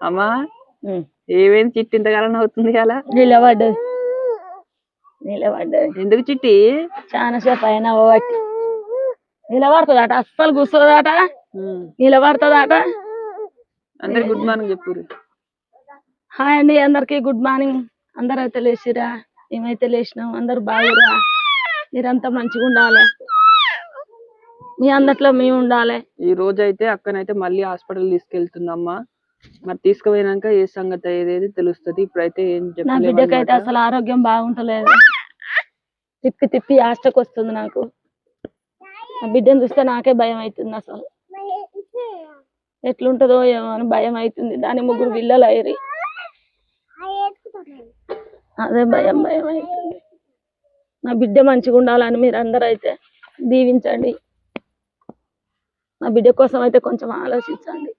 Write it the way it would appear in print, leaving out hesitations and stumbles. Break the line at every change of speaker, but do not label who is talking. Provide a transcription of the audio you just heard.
అమ్మా ఏమేమి చిట్టి ఇంతకాలం అవుతుంది కదా?
నిలబడ్డది.
ఎందుకు చిట్టి?
చాలా సేపు అయినా బట్టి నిలబడుతుందట, అస్సలు కూర్చోదట, నిలబడుతుందట.
అందరు గుడ్ మార్నింగ్ చెప్పు.
హాయ్ అండి అందరికి, గుడ్ మార్నింగ్. అందరు అయితే లేచిరా, మేమైతే లేచినాం. అందరు బాగురా, మీరంతా మంచిగా ఉండాలి, మీ అందట్లో మేము ఉండాలి.
ఈ రోజు అయితే అక్కనైతే మళ్ళీ హాస్పిటల్ తీసుకెళ్తుందమ్మా. మరి తీసుకుపోయినాక ఏ సంగతి ఏదేది తెలుస్తుంది. ఇప్పుడైతే ఏం
నా
చెప్పలేదు.
బిడ్డకైతే అసలు ఆరోగ్యం బాగుంటలేదు, తిప్పి తిప్పి ఆస్టకు వస్తుంది నాకు. నా బిడ్డను చూస్తే నాకే భయం అవుతుంది. అసలు ఎట్లుంటుందో ఏమో అని భయం అవుతుంది. దాని 3 పిల్లలు అయ్యి, అదే భయం అవుతుంది. నా బిడ్డ మంచిగా ఉండాలని మీరు అందరూ అయితే దీవించండి. నా బిడ్డ కోసం అయితే కొంచెం ఆలోచించండి.